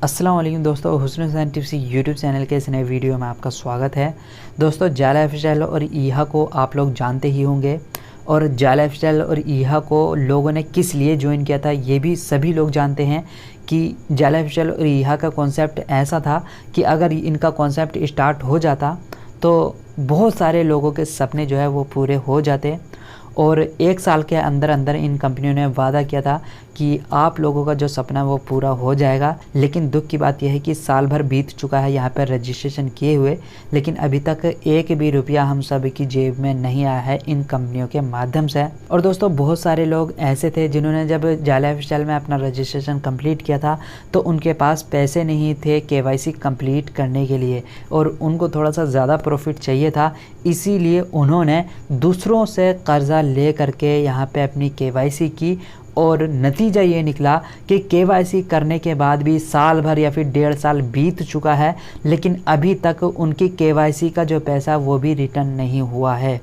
अस्सलाम वालेकुम दोस्तों, हुस्न हुसैन टिप्स यूट्यूब चैनल के इस नए वीडियो में आपका स्वागत है। दोस्तों, जायला लाइफस्टाइल और ईहा को आप लोग जानते ही होंगे और जायला लाइफस्टाइल और ईहा को लोगों ने किस लिए ज्वाइन किया था ये भी सभी लोग जानते हैं कि जायला लाइफस्टाइल और ईहा का कॉन्सेप्ट ऐसा था कि अगर इनका कॉन्सेप्ट स्टार्ट हो जाता तो बहुत सारे लोगों के सपने जो है वो पूरे हो जाते। और एक साल के अंदर अंदर इन कंपनियों ने वादा किया था कि आप लोगों का जो सपना है वो पूरा हो जाएगा। लेकिन दुख की बात यह है कि साल भर बीत चुका है यहाँ पर रजिस्ट्रेशन किए हुए, लेकिन अभी तक एक भी रुपया हम सब की जेब में नहीं आया है इन कंपनियों के माध्यम से। और दोस्तों, बहुत सारे लोग ऐसे थे जिन्होंने जब जायला लाइफस्टाइल में अपना रजिस्ट्रेशन कंप्लीट किया था तो उनके पास पैसे नहीं थे KYC कंप्लीट करने के लिए और उनको थोड़ा सा ज़्यादा प्रॉफिट चाहिए था। इसीलिए उन्होंने दूसरों से कर्ज़ा ले करके यहाँ पे अपनी KYC की और नतीजा ये निकला कि KYC करने के बाद भी साल भर या फिर 1.5 साल बीत चुका है, लेकिन अभी तक उनकी KYC का जो पैसा वो भी रिटर्न नहीं हुआ है।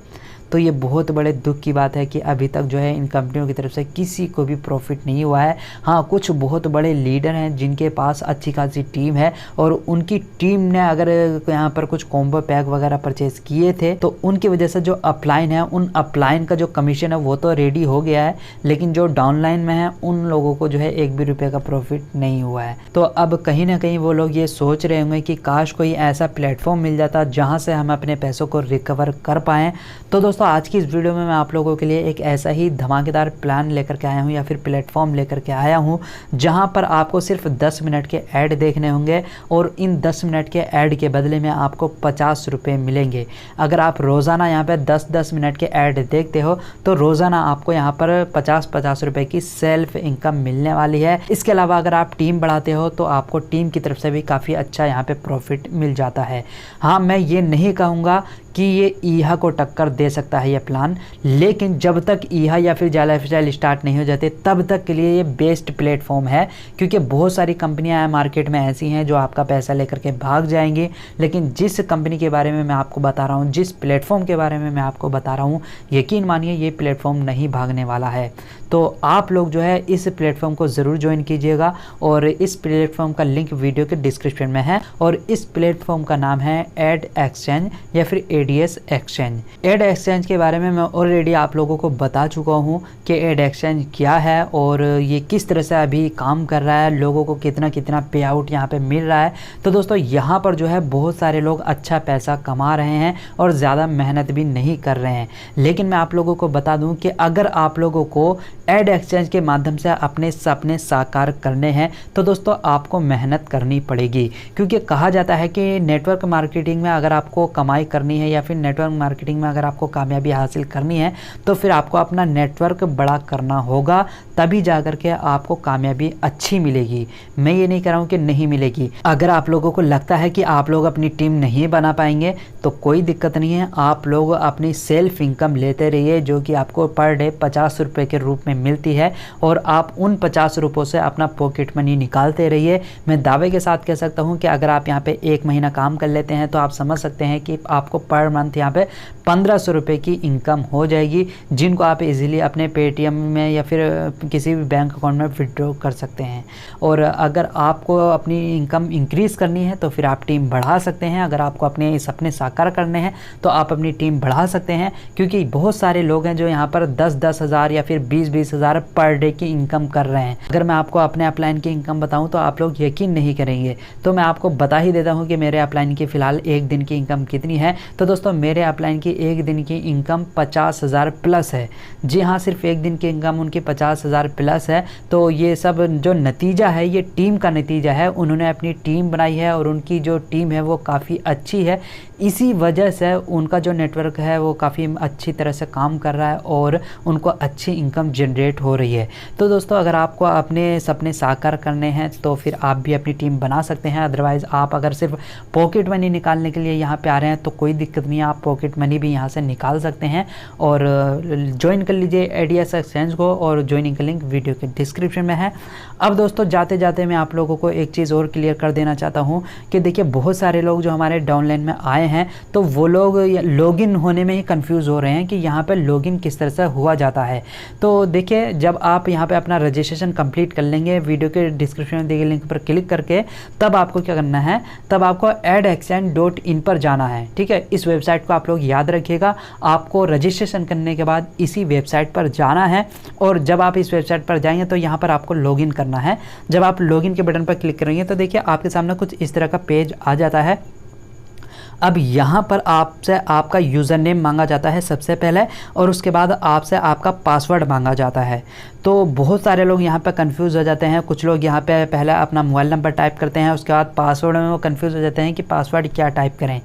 तो ये बहुत बड़े दुख की बात है कि अभी तक जो है इन कंपनियों की तरफ से किसी को भी प्रॉफिट नहीं हुआ है। हाँ, कुछ बहुत बड़े लीडर हैं जिनके पास अच्छी खासी टीम है और उनकी टीम ने अगर यहाँ पर कुछ कॉम्बो पैक वगैरह परचेज किए थे तो उनकी वजह से जो अपलाइन है उन अपलाइन का जो कमीशन है वो तो रेडी हो गया है, लेकिन जो डाउनलाइन में है उन लोगों को जो है एक भी रुपये का प्रॉफिट नहीं हुआ है। तो अब कहीं ना कहीं वो लोग ये सोच रहे होंगे कि काश कोई ऐसा प्लेटफॉर्म मिल जाता जहाँ से हम अपने पैसों को रिकवर कर पाएँ। तो दोस्तों, आज की इस वीडियो में मैं आप लोगों के लिए एक ऐसा ही धमाकेदार प्लान लेकर के आया हूं या फिर प्लेटफॉर्म लेकर के आया हूं जहां पर आपको सिर्फ 10 मिनट के ऐड देखने होंगे और इन 10 मिनट के ऐड के बदले में आपको 50 रुपये मिलेंगे। अगर आप रोज़ाना यहां पर 10-10 मिनट के ऐड देखते हो तो रोज़ाना आपको यहां पर 50-50 रुपये की सेल्फ इनकम मिलने वाली है। इसके अलावा अगर आप टीम बढ़ाते हो तो आपको टीम की तरफ से भी काफ़ी अच्छा यहाँ पर प्रॉफिट मिल जाता है। हाँ, मैं ये नहीं कहूँगा कि ये ईहा को टक्कर दे सकता है ये प्लान, लेकिन जब तक ईहा या फिर जायला लाइफस्टाइल स्टार्ट नहीं हो जाते तब तक के लिए ये बेस्ट प्लेटफॉर्म है, क्योंकि बहुत सारी कंपनियां मार्केट में ऐसी हैं जो आपका पैसा लेकर के भाग जाएंगी। लेकिन जिस कंपनी के बारे में मैं आपको बता रहा हूँ, जिस प्लेटफॉर्म के बारे में मैं आपको बता रहा हूँ, यकीन मानिए ये प्लेटफॉर्म नहीं भागने वाला है। तो आप लोग जो है इस प्लेटफॉर्म को ज़रूर ज्वाइन कीजिएगा और इस प्लेटफॉर्म का लिंक वीडियो के डिस्क्रिप्शन में है। और इस प्लेटफॉर्म का नाम है एड एक्सचेंज या फिर ADS एक्सचेंज। एड एक्सचेंज के बारे में मैं ऑलरेडी आप लोगों को बता चुका हूँ कि एड एक्सचेंज क्या है और ये किस तरह से अभी काम कर रहा है, लोगों को कितना कितना पे आउट यहाँ पे मिल रहा है। तो दोस्तों, यहाँ पर जो है बहुत सारे लोग अच्छा पैसा कमा रहे हैं और ज़्यादा मेहनत भी नहीं कर रहे हैं। लेकिन मैं आप लोगों को बता दूँ कि अगर आप लोगों को एड एक्सचेंज के माध्यम से अपने सपने साकार करने हैं तो दोस्तों आपको मेहनत करनी पड़ेगी, क्योंकि कहा जाता है कि नेटवर्क मार्केटिंग में अगर आपको कमाई करनी है या फिर नेटवर्क मार्केटिंग में अगर आपको कामयाबी हासिल करनी है तो फिर आपको अपना नेटवर्क बड़ा करना होगा, तभी जाकर के आपको कामयाबी अच्छी मिलेगी। मैं ये नहीं कह रहा हूँ कि नहीं मिलेगी। अगर आप लोगों को लगता है कि आप लोग अपनी टीम नहीं बना पाएंगे तो कोई दिक्कत नहीं है, आप लोग अपनी सेल्फ इनकम लेते रहिए जो कि आपको पर डे 50 रुपये के रूप में मिलती है और आप उन 50 रुपयों से अपना पॉकेट मनी निकालते रहिए। मैं दावे के साथ कह सकता हूं कि अगर आप यहां पे 1 महीना काम कर लेते हैं तो आप समझ सकते हैं कि आपको पर मंथ यहां पे 1500 रुपये की इनकम हो जाएगी, जिनको आप इजीली अपने पेटीएम में या फिर किसी भी बैंक अकाउंट में विड्रॉ कर सकते हैं। और अगर आपको अपनी इनकम इंक्रीज़ करनी है तो फिर आप टीम बढ़ा सकते हैं। अगर आपको अपने सपने साकार करने हैं तो आप अपनी टीम बढ़ा सकते हैं, क्योंकि बहुत सारे लोग हैं जो यहाँ पर 10-10 हज़ार या फिर 20-20 हज़ार पर डे की इनकम कर रहे हैं। अगर मैं आपको अपने अपलाइन की इनकम बताऊं तो आप लोग यकीन नहीं करेंगे, तो मैं आपको बता ही देता हूं कि मेरे अपलाइन की फ़िलहाल एक दिन की इनकम कितनी है। तो दोस्तों, मेरे अपलाइन की एक दिन की इनकम 50,000 प्लस है। जी हाँ, सिर्फ एक दिन की इनकम उनकी 50,000 प्लस है। तो ये सब जो नतीजा है ये टीम का नतीजा है। उन्होंने अपनी टीम बनाई है और उनकी जो टीम है वो काफ़ी अच्छी है। इसी वजह से उनका जो नेटवर्क है वो काफ़ी अच्छी तरह से काम कर रहा है और उनको अच्छी इनकम जनरेट हो रही है। तो दोस्तों, अगर आपको अपने सपने साकार करने हैं तो फिर आप भी अपनी टीम बना सकते हैं। अदरवाइज़ आप अगर सिर्फ पॉकेट मनी निकालने के लिए यहाँ पे आ रहे हैं तो कोई दिक्कत दिक्कत नहीं है, आप पॉकेट मनी भी यहाँ से निकाल सकते हैं। और ज्वाइन कर लीजिए ADS एक्सचेंज को, और ज्वाइनिंग का लिंक वीडियो के डिस्क्रिप्शन में है। अब दोस्तों जाते जाते मैं आप लोगों को एक चीज़ और क्लियर कर देना चाहता हूँ कि देखिए बहुत सारे लोग जो हमारे डाउनलाइन में आए हैं तो वो लोग लॉगिन होने में ही कंफ्यूज हो रहे हैं कि यहाँ पे लॉगिन किस तरह से हुआ जाता है। तो देखिए जब आप यहाँ पे अपना रजिस्ट्रेशन कंप्लीट कर लेंगे, वीडियो के डिस्क्रिप्शन में दिए गए लिंक पर क्लिक करके, तब आपको क्या करना है, तब आपको edexchange.in पर जाना है। ठीक है, इस वेबसाइट को आप लोग याद रखिएगा, आपको रजिस्ट्रेशन करने के बाद इसी वेबसाइट पर जाना है। और जब आप इस वेबसाइट पर जाएंगे तो यहाँ पर आपको लॉगिन करना है। जब आप लॉगिन के बटन पर क्लिक करेंगे तो देखिए आपके सामने कुछ इस तरह का पेज आ जाता है। अब यहाँ पर आपसे आपका यूज़र नेम मांगा जाता है सबसे पहले, और उसके बाद आपसे आपका पासवर्ड मांगा जाता है। तो बहुत सारे लोग यहाँ पे कंफ्यूज हो जाते हैं। कुछ लोग यहाँ पे पहले अपना मोबाइल नंबर टाइप करते हैं, उसके बाद पासवर्ड में वो कंफ्यूज हो जाते हैं कि पासवर्ड क्या टाइप करें।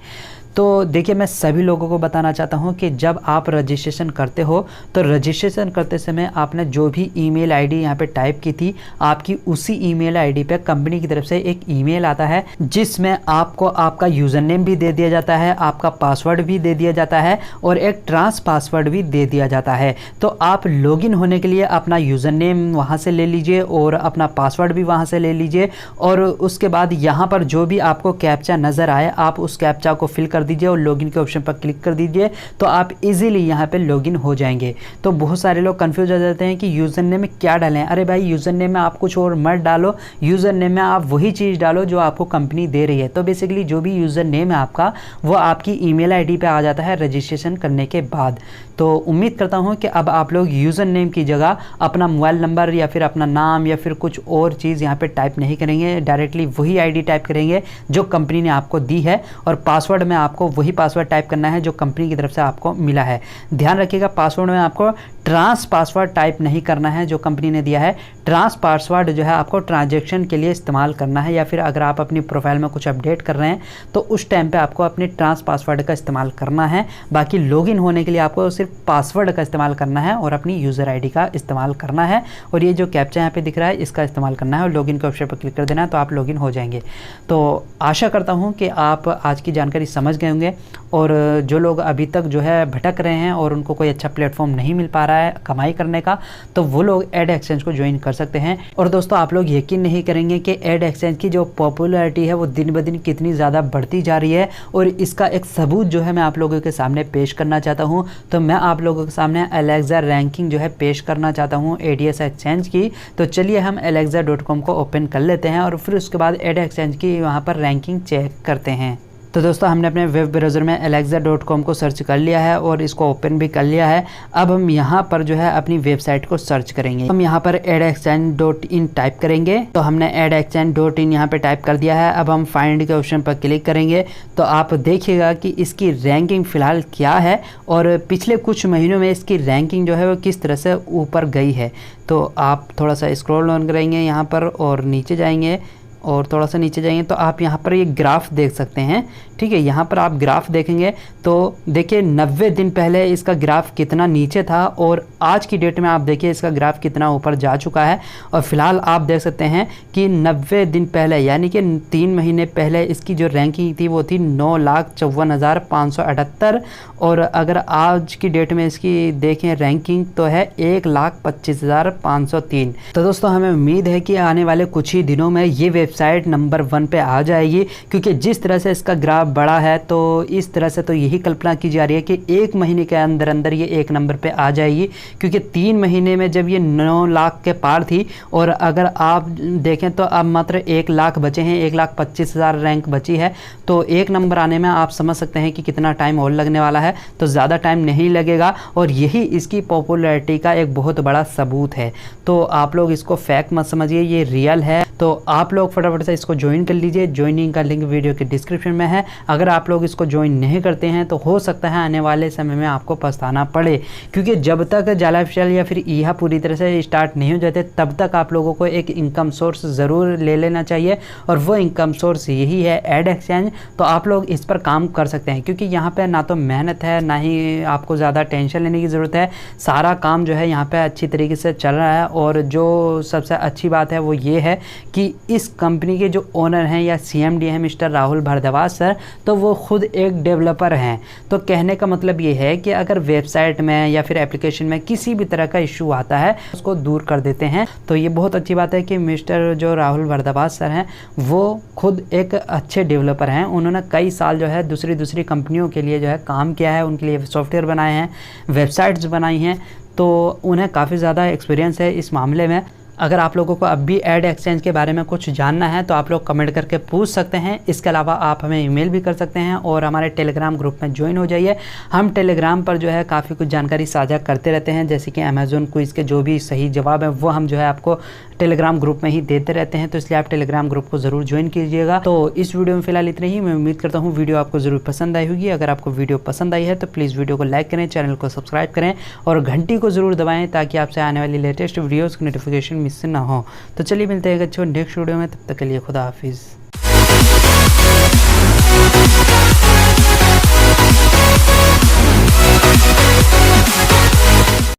तो देखिए मैं सभी लोगों को बताना चाहता हूं कि जब आप रजिस्ट्रेशन करते हो तो रजिस्ट्रेशन करते समय आपने जो भी ईमेल आईडी यहाँ पे टाइप की थी, आपकी उसी ईमेल आईडी पे कंपनी की तरफ से एक ईमेल आता है जिसमें आपको आपका यूज़र नेम भी दे दिया जाता है, आपका पासवर्ड भी दे दिया जाता है, और एक ट्रांस पासवर्ड भी दे दिया जाता है। तो आप लॉगिन होने के लिए अपना यूज़र नेम वहाँ से ले लीजिए और अपना पासवर्ड भी वहाँ से ले लीजिए, और उसके बाद यहाँ पर जो भी आपको कैप्चा नज़र आए आप उस कैप्चा को फिल कर दीजिए और लॉगिन के ऑप्शन पर क्लिक कर दीजिए, तो आप इजीली यहाँ पे लॉगिन हो जाएंगे। तो बहुत सारे लोग कंफ्यूज हो जाते हैं कि यूज़र नेम में क्या डालें। अरे भाई यूज़र नेम में आप कुछ और मत डालो, यूज़र नेम में आप वही चीज़ डालो जो आपको कंपनी दे रही है। तो बेसिकली जो भी यूज़र नेम है आपका वो आपकी ईमेल आईडी पे आ जाता है रजिस्ट्रेशन करने के बाद। तो उम्मीद करता हूँ कि अब आप लोग यूज़र नेम की जगह अपना मोबाइल नंबर या फिर अपना नाम या फिर कुछ और चीज़ यहाँ पे टाइप नहीं करेंगे, डायरेक्टली वही आईडी टाइप करेंगे जो कंपनी ने आपको दी है, और पासवर्ड में आपको वही पासवर्ड टाइप करना है जो कंपनी की तरफ से आपको मिला है। ध्यान रखिएगा पासवर्ड में आपको ट्रांस पासवर्ड टाइप नहीं करना है जो कंपनी ने दिया है। ट्रांस पासवर्ड जो है आपको ट्रांजैक्शन के लिए इस्तेमाल करना है, या फिर अगर आप अपनी प्रोफाइल में कुछ अपडेट कर रहे हैं तो उस टाइम पे आपको अपने ट्रांस पासवर्ड का इस्तेमाल करना है। बाकी लॉगिन होने के लिए आपको सिर्फ पासवर्ड का इस्तेमाल करना है और अपनी यूज़र आईडी का इस्तेमाल करना है, और ये जो कैप्चा यहाँ पे दिख रहा है इसका इस्तेमाल करना है, और लॉगिन के ऑप्शन पर क्लिक कर देना है तो आप लॉगिन हो जाएंगे। तो आशा करता हूँ कि आप आज की जानकारी समझ गए होंगे, और जो लोग अभी तक जो है भटक रहे हैं और उनको कोई अच्छा प्लेटफॉर्म नहीं मिल पा रहा है कमाई करने का, तो वो लोग edexchange को ज्वाइन कर सकते हैं। और दोस्तों आप लोग यकीन नहीं करेंगे कि edexchange की जो पॉपुलैरिटी है वो दिन ब दिन कितनी ज़्यादा बढ़ती जा रही है, और इसका एक सबूत जो है मैं आप लोगों के सामने पेश करना चाहता हूँ। तो मैं आप लोगों के सामने Alexa रैंकिंग जो है पेश करना चाहता हूँ ADS एक्सचेंज की। तो चलिए हम alexa.com को ओपन कर लेते हैं और फिर उसके बाद edexchange की वहाँ पर रैंकिंग चेक करते हैं। तो दोस्तों हमने अपने वेब ब्राउज़र में alexa.com को सर्च कर लिया है और इसको ओपन भी कर लिया है। अब हम यहाँ पर जो है अपनी वेबसाइट को सर्च करेंगे। हम यहाँ पर edexchange.in टाइप करेंगे, तो हमने edexchange.in यहाँ पे टाइप कर दिया है। अब हम फाइंड के ऑप्शन पर क्लिक करेंगे तो आप देखिएगा कि इसकी रैंकिंग फ़िलहाल क्या है और पिछले कुछ महीनों में इसकी रैंकिंग जो है वो किस तरह से ऊपर गई है। तो आप थोड़ा सा स्क्रॉल डाउन करेंगे यहाँ पर और नीचे जाएंगे, और थोड़ा सा नीचे जाएंगे तो आप यहाँ पर ये ग्राफ देख सकते हैं। ठीक है, यहाँ पर आप ग्राफ देखेंगे तो देखिए 90 दिन पहले इसका ग्राफ कितना नीचे था, और आज की डेट में आप देखिए इसका ग्राफ कितना ऊपर जा चुका है। और फिलहाल आप देख सकते हैं कि 90 दिन पहले यानी कि 3 महीने पहले इसकी जो रैंकिंग थी वो थी 9,54,578, और अगर आज की डेट में इसकी देखें रैंकिंग तो है 1,25,503। तो दोस्तों हमें उम्मीद है कि आने वाले कुछ ही दिनों में ये वेबसाइट नंबर 1 पे आ जाएगी, क्योंकि जिस तरह से इसका ग्राफ बड़ा है तो इस तरह से तो यही कल्पना की जा रही है कि 1 महीने के अंदर अंदर ये 1 नंबर पे आ जाएगी। क्योंकि 3 महीने में जब ये 9 लाख के पार थी, और अगर आप देखें तो अब मात्र 1 लाख बचे हैं, 1,25,000 रैंक बची है, तो 1 नंबर आने में आप समझ सकते हैं कि कितना टाइम और लगने वाला है। तो ज़्यादा टाइम नहीं लगेगा, और यही इसकी पॉपुलैरिटी का एक बहुत बड़ा सबूत है। तो आप लोग इसको फेक मत समझिए, ये रियल है। तो आप लोग फटाफट से इसको ज्वाइन कर लीजिए, ज्वाइनिंग का लिंक वीडियो के डिस्क्रिप्शन में है। अगर आप लोग इसको ज्वाइन नहीं करते हैं तो हो सकता है आने वाले समय में आपको पछताना पड़े, क्योंकि जब तक जाला ऑफिशियल या फिर ईहा पूरी तरह से स्टार्ट नहीं हो जाते तब तक आप लोगों को एक इनकम सोर्स ज़रूर ले लेना चाहिए, और वो इनकम सोर्स यही है edexchange। तो आप लोग इस पर काम कर सकते हैं, क्योंकि यहाँ पे ना तो मेहनत है ना ही आपको ज़्यादा टेंशन लेने की ज़रूरत है। सारा काम जो है यहाँ पे अच्छी तरीके से चल रहा है, और जो सबसे अच्छी बात है वो ये है कि इस कंपनी के जो ओनर हैं या CMD हैं मिस्टर राहुल भारद्वाज सर, तो वो खुद एक डेवलपर हैं। तो कहने का मतलब ये है कि अगर वेबसाइट में या फिर एप्लीकेशन में किसी भी तरह का इशू आता है उसको दूर कर देते हैं। तो ये बहुत अच्छी बात है कि मिस्टर जो राहुल भारद्वाज सर हैं वो खुद एक अच्छे डेवलपर हैं। उन्होंने कई साल जो है दूसरी कंपनियों के लिए जो है काम किया है, उनके लिए सॉफ्टवेयर बनाए हैं, वेबसाइट्स बनाई हैं, तो उन्हें काफ़ी ज़्यादा एक्सपीरियंस है इस मामले में। अगर आप लोगों को अब भी एड एक्सचेंज के बारे में कुछ जानना है तो आप लोग कमेंट करके पूछ सकते हैं। इसके अलावा आप हमें ईमेल भी कर सकते हैं और हमारे टेलीग्राम ग्रुप में ज्वाइन हो जाइए। हम टेलीग्राम पर जो है काफ़ी कुछ जानकारी साझा करते रहते हैं, जैसे कि अमेज़न क्विज़ के जो भी सही जवाब है वो हम जो है आपको टेलीग्राम ग्रुप में ही देते रहते हैं। तो इसलिए आप टेलीग्राम ग्रुप को ज़रूर ज्वाइन कीजिएगा। तो इस वीडियो में फिलहाल इतना ही। मैं उम्मीद करता हूँ वीडियो आपको ज़रूर पसंद आई होगी। अगर आपको वीडियो पसंद आई है तो प्लीज़ वीडियो को लाइक करें, चैनल को सब्सक्राइब करें और घंटी को ज़रूर दबाएँ ताकि आपसे आने वाली लेटेस्ट वीडियोज़ की नोटिफिकेशन मिस ना हो। तो चलिए मिलते हैं अच्छे नेक्स्ट वीडियो में, तब तक के लिए खुदा हाफिज़।